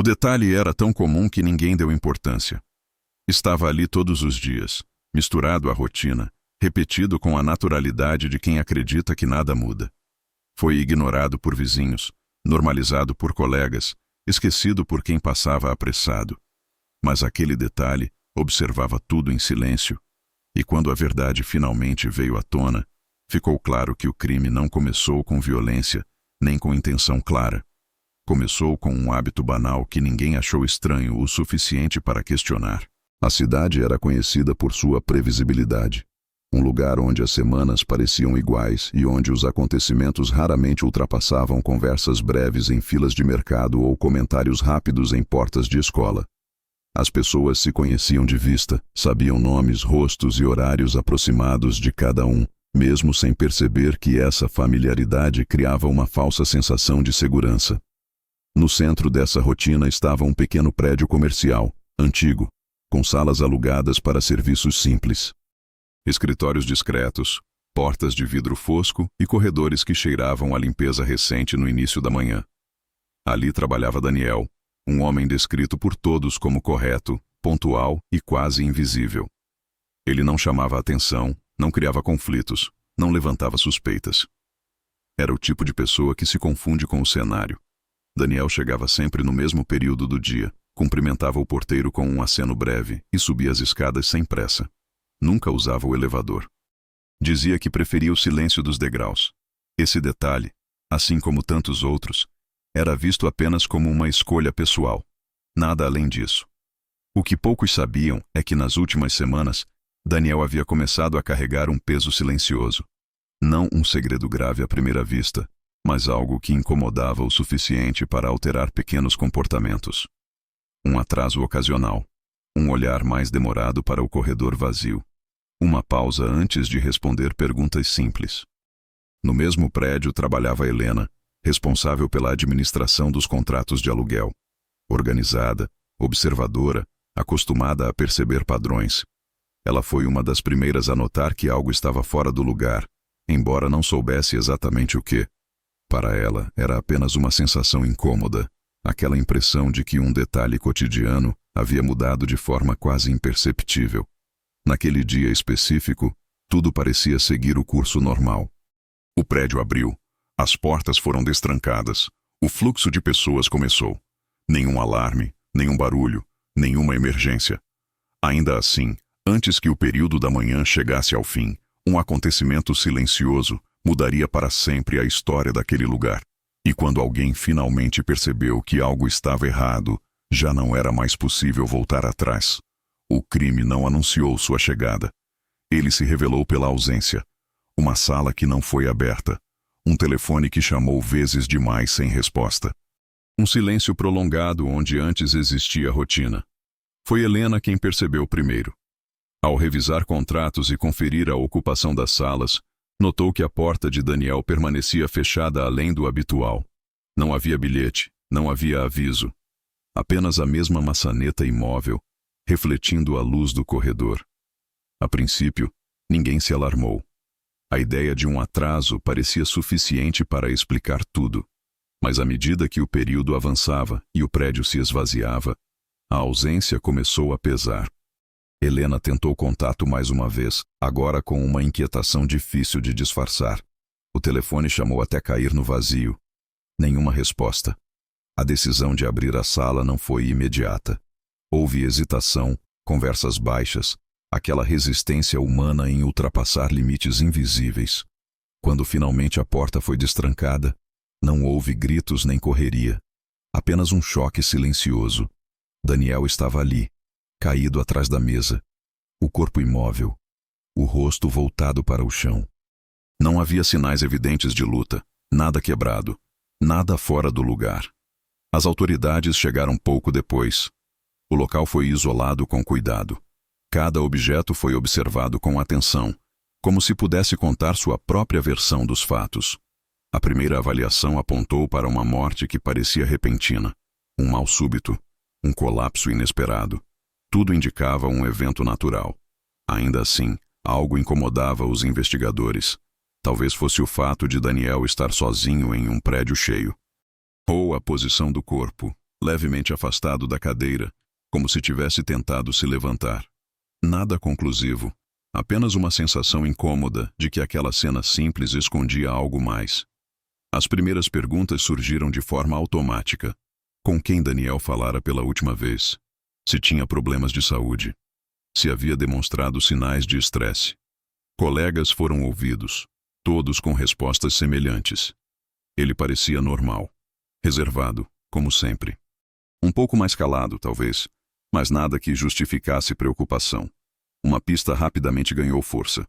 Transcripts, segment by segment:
O detalhe era tão comum que ninguém deu importância. Estava ali todos os dias, misturado à rotina, repetido com a naturalidade de quem acredita que nada muda. Foi ignorado por vizinhos, normalizado por colegas, esquecido por quem passava apressado. Mas aquele detalhe observava tudo em silêncio, e quando a verdade finalmente veio à tona, ficou claro que o crime não começou com violência, nem com intenção clara. Começou com um hábito banal que ninguém achou estranho o suficiente para questionar. A cidade era conhecida por sua previsibilidade. Um lugar onde as semanas pareciam iguais e onde os acontecimentos raramente ultrapassavam conversas breves em filas de mercado ou comentários rápidos em portas de escola. As pessoas se conheciam de vista, sabiam nomes, rostos e horários aproximados de cada um, mesmo sem perceber que essa familiaridade criava uma falsa sensação de segurança. No centro dessa rotina estava um pequeno prédio comercial, antigo, com salas alugadas para serviços simples. Escritórios discretos, portas de vidro fosco e corredores que cheiravam a limpeza recente no início da manhã. Ali trabalhava Daniel, um homem descrito por todos como correto, pontual e quase invisível. Ele não chamava atenção, não criava conflitos, não levantava suspeitas. Era o tipo de pessoa que se confunde com o cenário. Daniel chegava sempre no mesmo período do dia, cumprimentava o porteiro com um aceno breve e subia as escadas sem pressa. Nunca usava o elevador. Dizia que preferia o silêncio dos degraus. Esse detalhe, assim como tantos outros, era visto apenas como uma escolha pessoal. Nada além disso. O que poucos sabiam é que nas últimas semanas, Daniel havia começado a carregar um peso silencioso. Não um segredo grave à primeira vista, mas algo que incomodava o suficiente para alterar pequenos comportamentos. Um atraso ocasional, um olhar mais demorado para o corredor vazio, uma pausa antes de responder perguntas simples. No mesmo prédio trabalhava Helena, responsável pela administração dos contratos de aluguel. Organizada, observadora, acostumada a perceber padrões. Ela foi uma das primeiras a notar que algo estava fora do lugar, embora não soubesse exatamente o que. Para ela, era apenas uma sensação incômoda, aquela impressão de que um detalhe cotidiano havia mudado de forma quase imperceptível. Naquele dia específico, tudo parecia seguir o curso normal. O prédio abriu. As portas foram destrancadas. O fluxo de pessoas começou. Nenhum alarme, nenhum barulho, nenhuma emergência. Ainda assim, antes que o período da manhã chegasse ao fim, um acontecimento silencioso mudaria para sempre a história daquele lugar. E quando alguém finalmente percebeu que algo estava errado, já não era mais possível voltar atrás. O crime não anunciou sua chegada. Ele se revelou pela ausência. Uma sala que não foi aberta. Um telefone que chamou vezes demais sem resposta. Um silêncio prolongado onde antes existia rotina. Foi Helena quem percebeu primeiro. Ao revisar contratos e conferir a ocupação das salas, notou que a porta de Daniel permanecia fechada além do habitual. Não havia bilhete, não havia aviso. Apenas a mesma maçaneta imóvel, refletindo a luz do corredor. A princípio, ninguém se alarmou. A ideia de um atraso parecia suficiente para explicar tudo. Mas à medida que o período avançava e o prédio se esvaziava, a ausência começou a pesar. Helena tentou contato mais uma vez, agora com uma inquietação difícil de disfarçar. O telefone chamou até cair no vazio. Nenhuma resposta. A decisão de abrir a sala não foi imediata. Houve hesitação, conversas baixas, aquela resistência humana em ultrapassar limites invisíveis. Quando finalmente a porta foi destrancada, não houve gritos nem correria. Apenas um choque silencioso. Daniel estava ali, caído atrás da mesa, o corpo imóvel, o rosto voltado para o chão. Não havia sinais evidentes de luta, nada quebrado, nada fora do lugar. As autoridades chegaram pouco depois. O local foi isolado com cuidado. Cada objeto foi observado com atenção, como se pudesse contar sua própria versão dos fatos. A primeira avaliação apontou para uma morte que parecia repentina, um mal súbito, um colapso inesperado. Tudo indicava um evento natural. Ainda assim, algo incomodava os investigadores. Talvez fosse o fato de Daniel estar sozinho em um prédio cheio. Ou a posição do corpo, levemente afastado da cadeira, como se tivesse tentado se levantar. Nada conclusivo, apenas uma sensação incômoda de que aquela cena simples escondia algo mais. As primeiras perguntas surgiram de forma automática. Com quem Daniel falara pela última vez? Se tinha problemas de saúde? Se havia demonstrado sinais de estresse? Colegas foram ouvidos, todos com respostas semelhantes. Ele parecia normal, reservado, como sempre. Um pouco mais calado, talvez, mas nada que justificasse preocupação. Uma pista rapidamente ganhou força.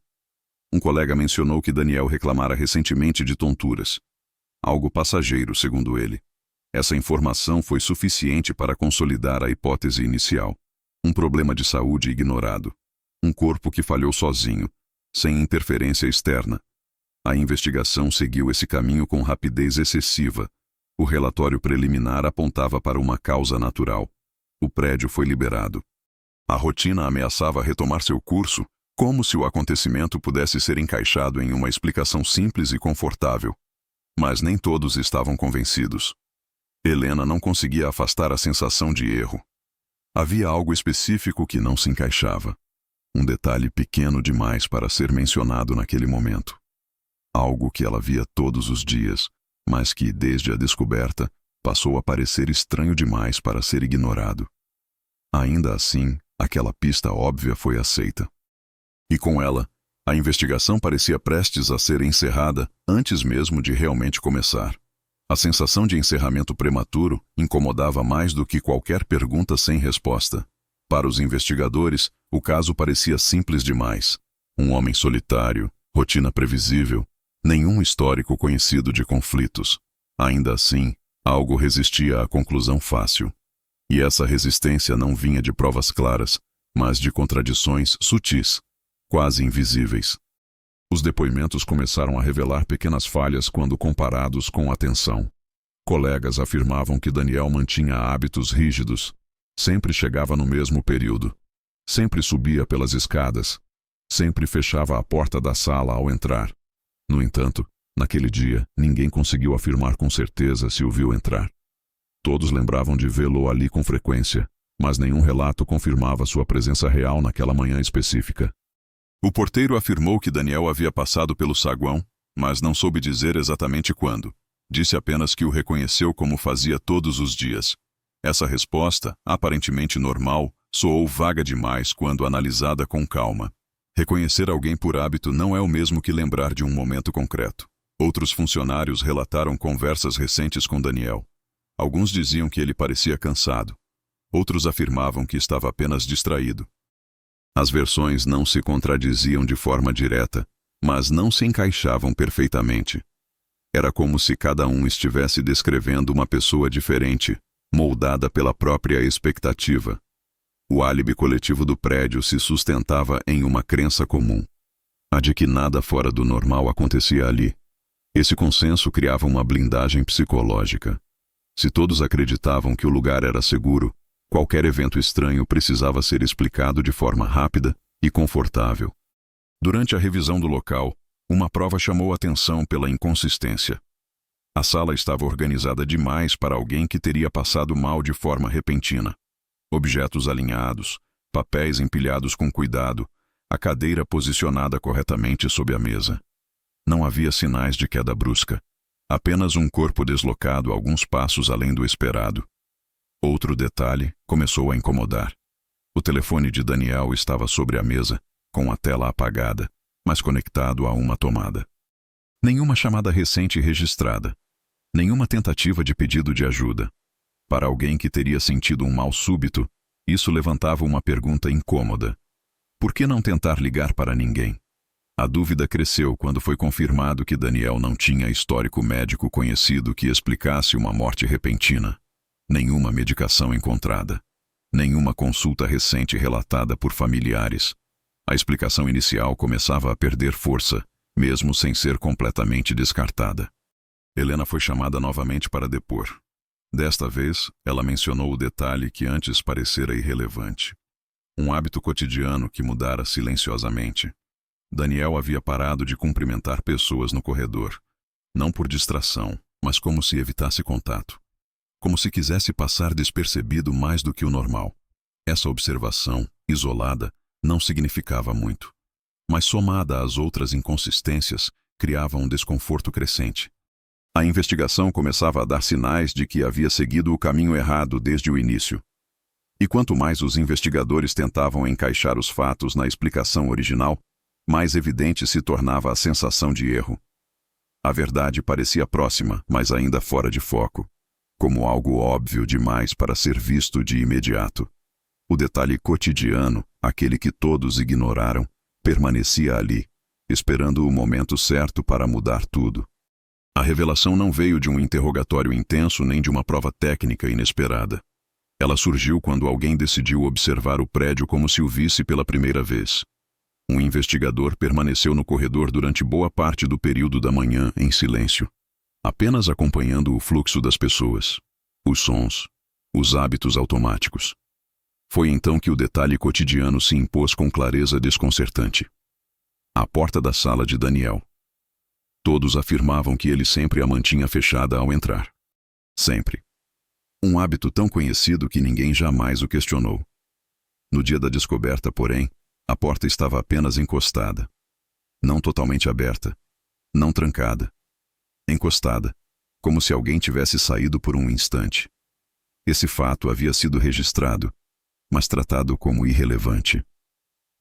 Um colega mencionou que Daniel reclamara recentemente de tonturas. Algo passageiro, segundo ele. Essa informação foi suficiente para consolidar a hipótese inicial. Um problema de saúde ignorado. Um corpo que falhou sozinho, sem interferência externa. A investigação seguiu esse caminho com rapidez excessiva. O relatório preliminar apontava para uma causa natural. O prédio foi liberado. A rotina ameaçava retomar seu curso, como se o acontecimento pudesse ser encaixado em uma explicação simples e confortável. Mas nem todos estavam convencidos. Helena não conseguia afastar a sensação de erro. Havia algo específico que não se encaixava. Um detalhe pequeno demais para ser mencionado naquele momento. Algo que ela via todos os dias, mas que, desde a descoberta, passou a parecer estranho demais para ser ignorado. Ainda assim, aquela pista óbvia foi aceita. E com ela, a investigação parecia prestes a ser encerrada antes mesmo de realmente começar. A sensação de encerramento prematuro incomodava mais do que qualquer pergunta sem resposta. Para os investigadores, o caso parecia simples demais. Um homem solitário, rotina previsível, nenhum histórico conhecido de conflitos. Ainda assim, algo resistia à conclusão fácil. E essa resistência não vinha de provas claras, mas de contradições sutis, quase invisíveis. Os depoimentos começaram a revelar pequenas falhas quando comparados com atenção. Colegas afirmavam que Daniel mantinha hábitos rígidos, sempre chegava no mesmo período, sempre subia pelas escadas, sempre fechava a porta da sala ao entrar. No entanto, naquele dia, ninguém conseguiu afirmar com certeza se o viu entrar. Todos lembravam de vê-lo ali com frequência, mas nenhum relato confirmava sua presença real naquela manhã específica. O porteiro afirmou que Daniel havia passado pelo saguão, mas não soube dizer exatamente quando. Disse apenas que o reconheceu como fazia todos os dias. Essa resposta, aparentemente normal, soou vaga demais quando analisada com calma. Reconhecer alguém por hábito não é o mesmo que lembrar de um momento concreto. Outros funcionários relataram conversas recentes com Daniel. Alguns diziam que ele parecia cansado. Outros afirmavam que estava apenas distraído. As versões não se contradiziam de forma direta, mas não se encaixavam perfeitamente. Era como se cada um estivesse descrevendo uma pessoa diferente, moldada pela própria expectativa. O álibi coletivo do prédio se sustentava em uma crença comum, a de que nada fora do normal acontecia ali. Esse consenso criava uma blindagem psicológica. Se todos acreditavam que o lugar era seguro, qualquer evento estranho precisava ser explicado de forma rápida e confortável. Durante a revisão do local, uma prova chamou atenção pela inconsistência. A sala estava organizada demais para alguém que teria passado mal de forma repentina. Objetos alinhados, papéis empilhados com cuidado, a cadeira posicionada corretamente sob a mesa. Não havia sinais de queda brusca, apenas um corpo deslocado alguns passos além do esperado. Outro detalhe começou a incomodar. O telefone de Daniel estava sobre a mesa, com a tela apagada, mas conectado a uma tomada. Nenhuma chamada recente registrada. Nenhuma tentativa de pedido de ajuda. Para alguém que teria sentido um mal súbito, isso levantava uma pergunta incômoda. Por que não tentar ligar para ninguém? A dúvida cresceu quando foi confirmado que Daniel não tinha histórico médico conhecido que explicasse uma morte repentina. Nenhuma medicação encontrada. Nenhuma consulta recente relatada por familiares. A explicação inicial começava a perder força, mesmo sem ser completamente descartada. Helena foi chamada novamente para depor. Desta vez, ela mencionou o detalhe que antes parecera irrelevante. Um hábito cotidiano que mudara silenciosamente. Daniel havia parado de cumprimentar pessoas no corredor. Não por distração, mas como se evitasse contato. como se quisesse passar despercebido mais do que o normal. Essa observação, isolada, não significava muito, mas somada às outras inconsistências, criava um desconforto crescente. A investigação começava a dar sinais de que havia seguido o caminho errado desde o início. E quanto mais os investigadores tentavam encaixar os fatos na explicação original, mais evidente se tornava a sensação de erro. A verdade parecia próxima, mas ainda fora de foco, como algo óbvio demais para ser visto de imediato. O detalhe cotidiano, aquele que todos ignoraram, permanecia ali, esperando o momento certo para mudar tudo. A revelação não veio de um interrogatório intenso nem de uma prova técnica inesperada. Ela surgiu quando alguém decidiu observar o prédio como se o visse pela primeira vez. Um investigador permaneceu no corredor durante boa parte do período da manhã em silêncio, apenas acompanhando o fluxo das pessoas, os sons, os hábitos automáticos. Foi então que o detalhe cotidiano se impôs com clareza desconcertante. A porta da sala de Daniel. Todos afirmavam que ele sempre a mantinha fechada ao entrar. Sempre. Um hábito tão conhecido que ninguém jamais o questionou. No dia da descoberta, porém, a porta estava apenas encostada. Não totalmente aberta. Não trancada. Encostada, como se alguém tivesse saído por um instante. Esse fato havia sido registrado, mas tratado como irrelevante.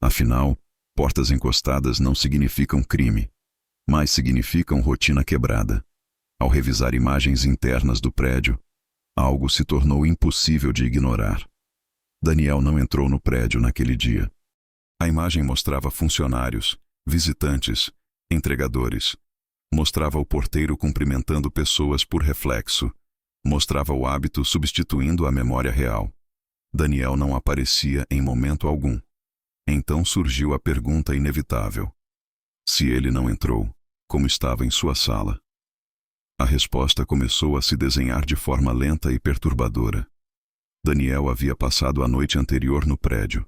Afinal, portas encostadas não significam crime, mas significam rotina quebrada. Ao revisar imagens internas do prédio, algo se tornou impossível de ignorar. Daniel não entrou no prédio naquele dia. A imagem mostrava funcionários, visitantes, entregadores. Mostrava o porteiro cumprimentando pessoas por reflexo. Mostrava o hábito substituindo a memória real. Daniel não aparecia em momento algum. Então surgiu a pergunta inevitável. Se ele não entrou, como estava em sua sala? A resposta começou a se desenhar de forma lenta e perturbadora. Daniel havia passado a noite anterior no prédio.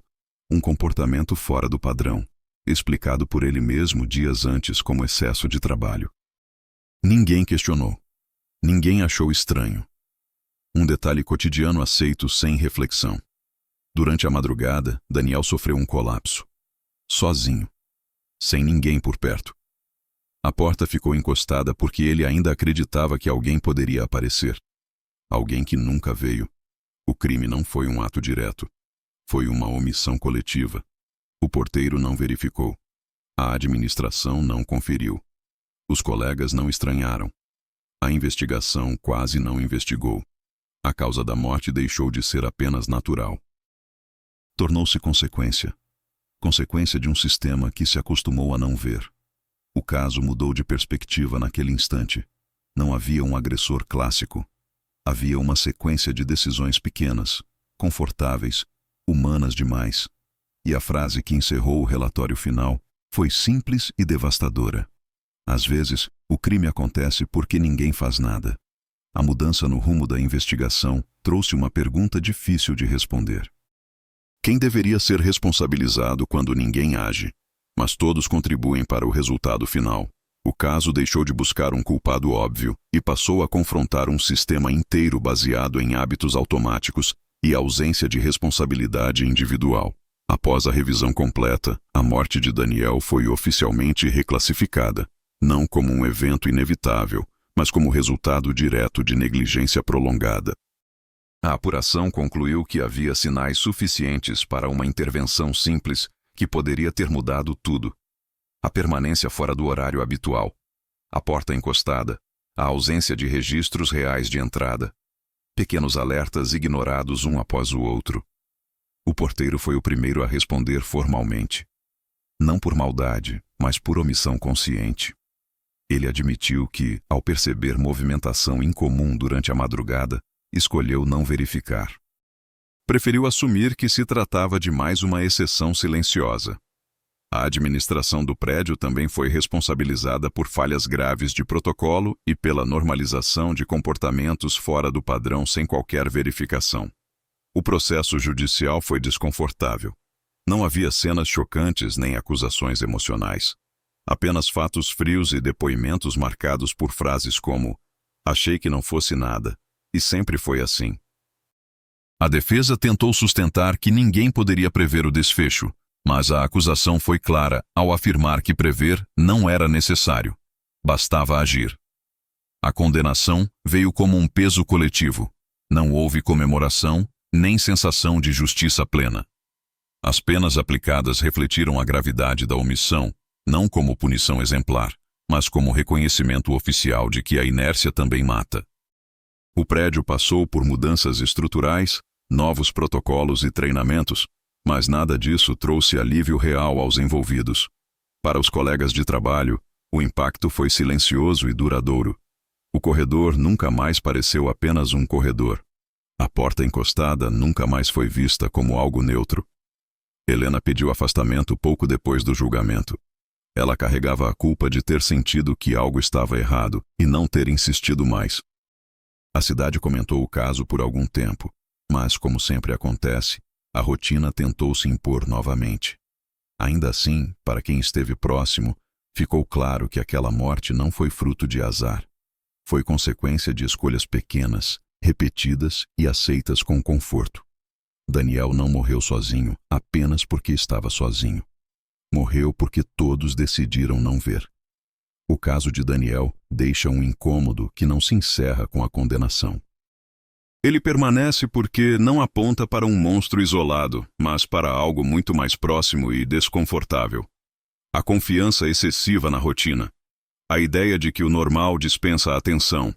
Um comportamento fora do padrão, explicado por ele mesmo dias antes como excesso de trabalho. Ninguém questionou. Ninguém achou estranho. Um detalhe cotidiano aceito sem reflexão. Durante a madrugada, Daniel sofreu um colapso. Sozinho. Sem ninguém por perto. A porta ficou encostada porque ele ainda acreditava que alguém poderia aparecer. Alguém que nunca veio. O crime não foi um ato direto. Foi uma omissão coletiva. O porteiro não verificou. A administração não conferiu. Os colegas não estranharam. A investigação quase não investigou. A causa da morte deixou de ser apenas natural. Tornou-se consequência. Consequência de um sistema que se acostumou a não ver. O caso mudou de perspectiva naquele instante. Não havia um agressor clássico. Havia uma sequência de decisões pequenas, confortáveis, humanas demais. E a frase que encerrou o relatório final foi simples e devastadora. Às vezes, o crime acontece porque ninguém faz nada. A mudança no rumo da investigação trouxe uma pergunta difícil de responder. Quem deveria ser responsabilizado quando ninguém age, mas todos contribuem para o resultado final? O caso deixou de buscar um culpado óbvio e passou a confrontar um sistema inteiro baseado em hábitos automáticos e ausência de responsabilidade individual. Após a revisão completa, a morte de Daniel foi oficialmente reclassificada, não como um evento inevitável, mas como resultado direto de negligência prolongada. A apuração concluiu que havia sinais suficientes para uma intervenção simples que poderia ter mudado tudo. A permanência fora do horário habitual, a porta encostada, a ausência de registros reais de entrada, pequenos alertas ignorados um após o outro. O porteiro foi o primeiro a responder formalmente. Não por maldade, mas por omissão consciente. Ele admitiu que, ao perceber movimentação incomum durante a madrugada, escolheu não verificar. Preferiu assumir que se tratava de mais uma exceção silenciosa. A administração do prédio também foi responsabilizada por falhas graves de protocolo e pela normalização de comportamentos fora do padrão sem qualquer verificação. O processo judicial foi desconfortável. Não havia cenas chocantes nem acusações emocionais. Apenas fatos frios e depoimentos marcados por frases como: "Achei que não fosse nada. e sempre foi assim. A defesa tentou sustentar que ninguém poderia prever o desfecho, mas a acusação foi clara ao afirmar que prever não era necessário. Bastava agir. A condenação veio como um peso coletivo. Não houve comemoração, nem sensação de justiça plena. As penas aplicadas refletiram a gravidade da omissão, não como punição exemplar, mas como reconhecimento oficial de que a inércia também mata. O prédio passou por mudanças estruturais, novos protocolos e treinamentos, mas nada disso trouxe alívio real aos envolvidos. Para os colegas de trabalho, o impacto foi silencioso e duradouro. O corredor nunca mais pareceu apenas um corredor. A porta encostada nunca mais foi vista como algo neutro. Helena pediu afastamento pouco depois do julgamento. Ela carregava a culpa de ter sentido que algo estava errado e não ter insistido mais. A cidade comentou o caso por algum tempo, mas, como sempre acontece, a rotina tentou se impor novamente. Ainda assim, para quem esteve próximo, ficou claro que aquela morte não foi fruto de azar. Foi consequência de escolhas pequenas, repetidas e aceitas com conforto. Daniel não morreu sozinho apenas porque estava sozinho. Morreu porque todos decidiram não ver. O caso de Daniel deixa um incômodo que não se encerra com a condenação. Ele permanece porque não aponta para um monstro isolado, mas para algo muito mais próximo e desconfortável. A confiança excessiva na rotina. A ideia de que o normal dispensa atenção.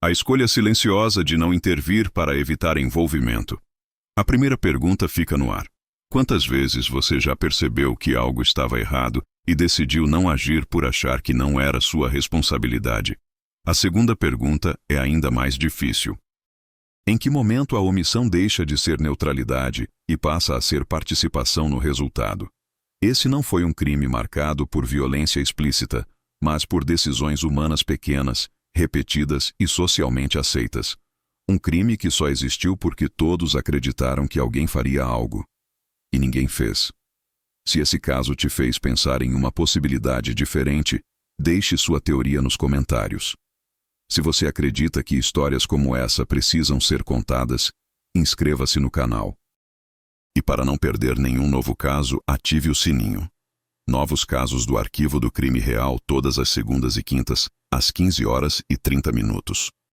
A escolha silenciosa de não intervir para evitar envolvimento. A primeira pergunta fica no ar. Quantas vezes você já percebeu que algo estava errado e decidiu não agir por achar que não era sua responsabilidade? A segunda pergunta é ainda mais difícil. Em que momento a omissão deixa de ser neutralidade e passa a ser participação no resultado? Esse não foi um crime marcado por violência explícita, mas por decisões humanas pequenas, repetidas e socialmente aceitas. Um crime que só existiu porque todos acreditaram que alguém faria algo. E ninguém fez. Se esse caso te fez pensar em uma possibilidade diferente, deixe sua teoria nos comentários. Se você acredita que histórias como essa precisam ser contadas, inscreva-se no canal. E para não perder nenhum novo caso, ative o sininho. Novos casos do Arquivo do Crime Real todas as segundas e quintas, às 15h30.